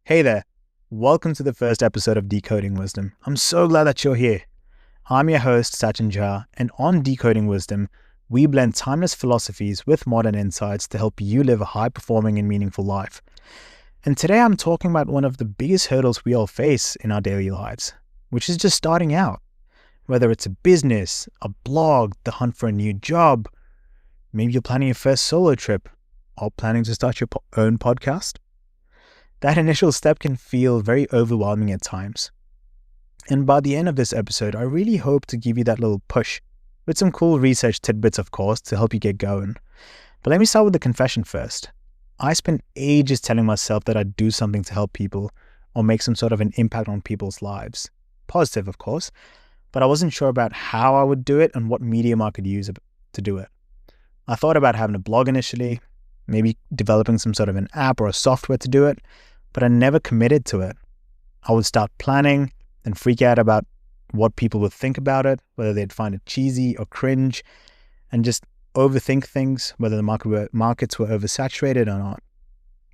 Hey there, welcome to the first episode of Decoding Wisdom. I'm so glad that you're here. I'm your host, Sachin Jha, and on Decoding Wisdom, we blend timeless philosophies with modern insights to help you live a high-performing and meaningful life. And today I'm talking about one of the biggest hurdles we all face in our daily lives, which is just starting out. Whether it's a business, a blog, the hunt for a new job, maybe you're planning your first solo trip, or planning to start your own podcast. That initial step can feel very overwhelming at times. And by the end of this episode, I really hope to give you that little push with some cool research tidbits, of course, to help you get going. But let me start with the confession first. I spent ages telling myself that I'd do something to help people or make some sort of an impact on people's lives. Positive, of course, but I wasn't sure about how I would do it and what medium I could use to do it. I thought about having a blog initially, maybe developing some sort of an app or a software to do it, but I never committed to it. I would start planning and freak out about what people would think about it, whether they'd find it cheesy or cringe, and just overthink things, whether the markets were oversaturated or not.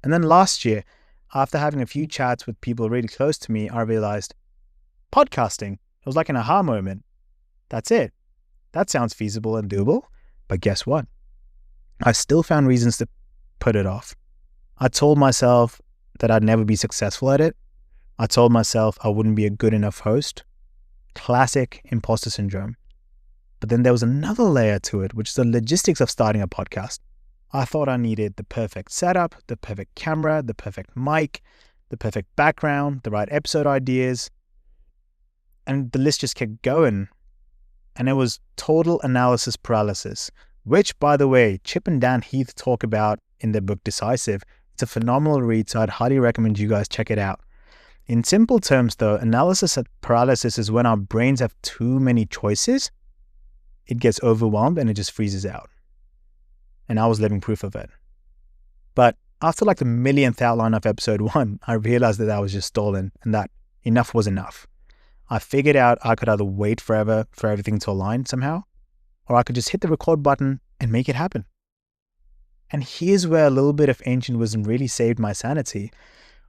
And then last year, after having a few chats with people really close to me, I realized podcasting, it was like an aha moment. That's it. That sounds feasible and doable, but guess what? I still found reasons to put it off. I told myself that I'd never be successful at it. I told myself I wouldn't be a good enough host. Classic imposter syndrome. But then there was another layer to it, which is the logistics of starting a podcast. I thought I needed the perfect setup, the perfect camera, the perfect mic, the perfect background, the right episode ideas. And the list just kept going. And it was total analysis paralysis, which, by the way, Chip and Dan Heath talk about in their book Decisive. It's a phenomenal read, so I'd highly recommend you guys check it out. In simple terms though, analysis paralysis is when our brains have too many choices, it gets overwhelmed and it just freezes out. And I was living proof of it. But after like the millionth outline of episode 1, I realized that I was just stalling and that enough was enough. I figured out I could either wait forever for everything to align somehow, or I could just hit the record button and make it happen. And here's where a little bit of ancient wisdom really saved my sanity.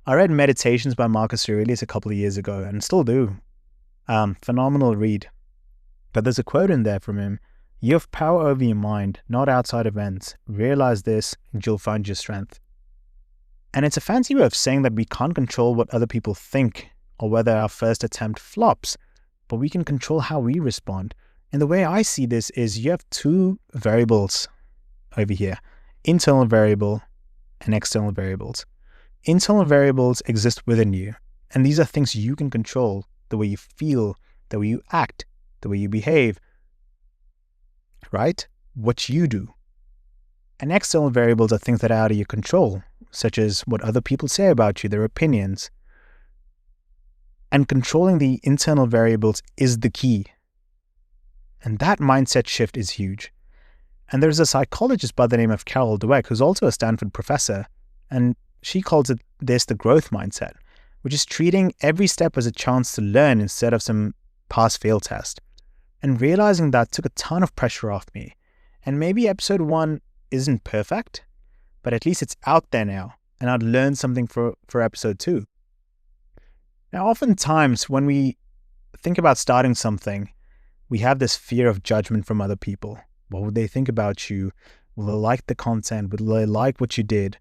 I read Meditations by Marcus Aurelius a couple of years ago and still do. Phenomenal read. But there's a quote in there from him. You have power over your mind, not outside events. Realize this and you'll find your strength. And it's a fancy way of saying that we can't control what other people think or whether our first attempt flops, but we can control how we respond. And the way I see this is you have two variables over here. Internal variable and external variables. Internal variables exist within you, and these are things you can control: the way you feel, the way you act, the way you behave, right? What you do. And external variables are things that are out of your control, such as what other people say about you, their opinions. And controlling the internal variables is the key. And that mindset shift is huge. And there's a psychologist by the name of Carol Dweck, who's also a Stanford professor, and she calls it the growth mindset, which is treating every step as a chance to learn instead of some pass-fail test. And realizing that took a ton of pressure off me. And maybe episode 1 isn't perfect, but at least it's out there now, and I'd learned something for episode 2. Now, oftentimes when we think about starting something, we have this fear of judgment from other people. What would they think about you? Will they like the content? Will they like what you did?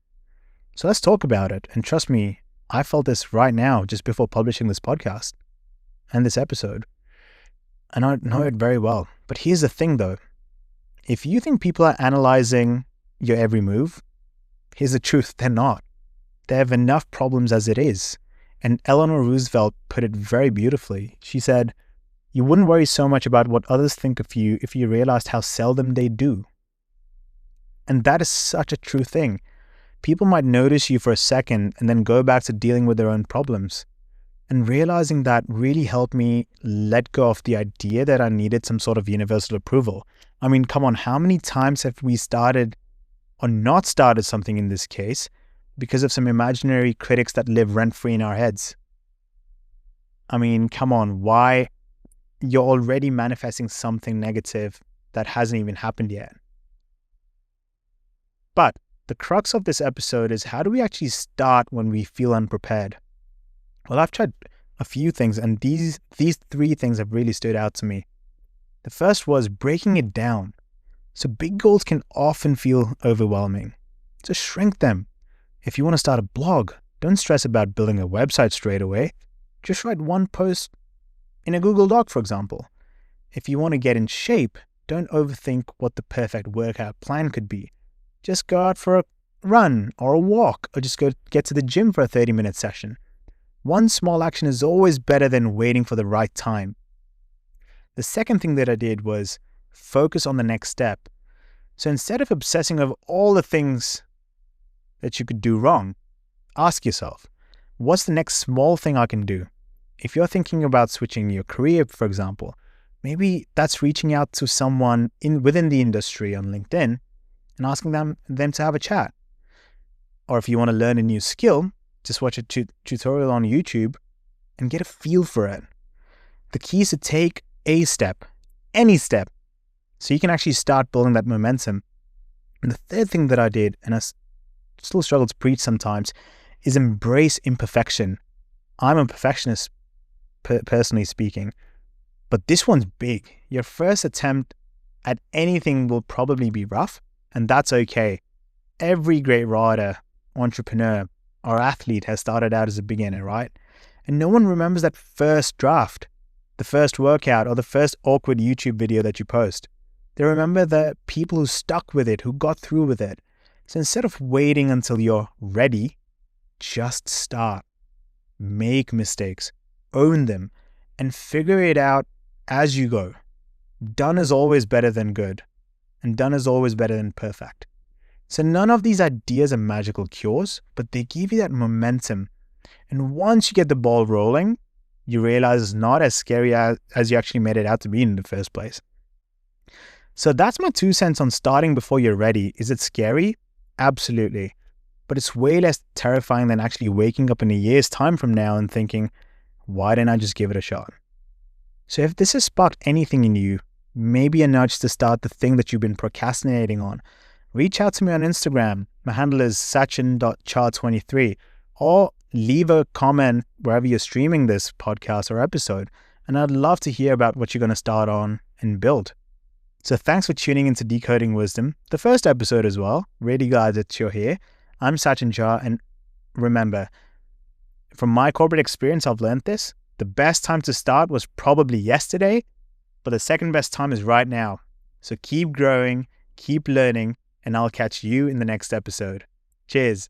So let's talk about it. And trust me, I felt this right now just before publishing this podcast and this episode. And I know it very well. But here's the thing though. If you think people are analyzing your every move, here's the truth, they're not. They have enough problems as it is. And Eleanor Roosevelt put it very beautifully. She said, you wouldn't worry so much about what others think of you if you realized how seldom they do. And that is such a true thing. People might notice you for a second and then go back to dealing with their own problems. And realizing that really helped me let go of the idea that I needed some sort of universal approval. I mean, come on, how many times have we started or not started something in this case because of some imaginary critics that live rent-free in our heads? I mean, come on, why? You're already manifesting something negative that hasn't even happened yet. But the crux of this episode is, how do we actually start when we feel unprepared? Well, I've tried a few things, and these three things have really stood out to me. The first was breaking it down. So big goals can often feel overwhelming. So shrink them. If you want to start a blog, don't stress about building a website straight away. Just write one post in a Google Doc, for example. If you want to get in shape, don't overthink what the perfect workout plan could be. Just go out for a run or a walk, or just go get to the gym for a 30-minute session. One small action is always better than waiting for the right time. The second thing that I did was focus on the next step. So instead of obsessing over all the things that you could do wrong, ask yourself, what's the next small thing I can do? If you're thinking about switching your career, for example, maybe that's reaching out to someone within the industry on LinkedIn and asking them to have a chat. Or if you want to learn a new skill, just watch a tutorial on YouTube and get a feel for it. The key is to take a step, any step, so you can actually start building that momentum. And the third thing that I did, and I still struggle to preach sometimes, is embrace imperfection. I'm a perfectionist, personally speaking, but this one's big. Your first attempt at anything will probably be rough, and that's okay. Every great writer, entrepreneur, or athlete has started out as a beginner, right? And no one remembers that first draft, the first workout, or the first awkward YouTube video that you post. They remember the people who stuck with it, who got through with it. So instead of waiting until you're ready, just start. Make mistakes, own them, and figure it out as you go. Done is always better than good, and done is always better than perfect. So none of these ideas are magical cures, but they give you that momentum. And once you get the ball rolling, you realize it's not as scary as you actually made it out to be in the first place. So that's my 2 cents on starting before you're ready. Is it scary? Absolutely. But it's way less terrifying than actually waking up in a year's time from now and thinking, why didn't I just give it a shot? So if this has sparked anything in you, maybe a nudge to start the thing that you've been procrastinating on, reach out to me on Instagram. My handle is sachin.char23, or leave a comment wherever you're streaming this podcast or episode. And I'd love to hear about what you're going to start on and build. So thanks for tuning into Decoding Wisdom, the first episode as well. Really glad that you're here. I'm Sachin Jha, and remember, from my corporate experience, I've learned this. The best time to start was probably yesterday, but the second best time is right now. So keep growing, keep learning, and I'll catch you in the next episode. Cheers.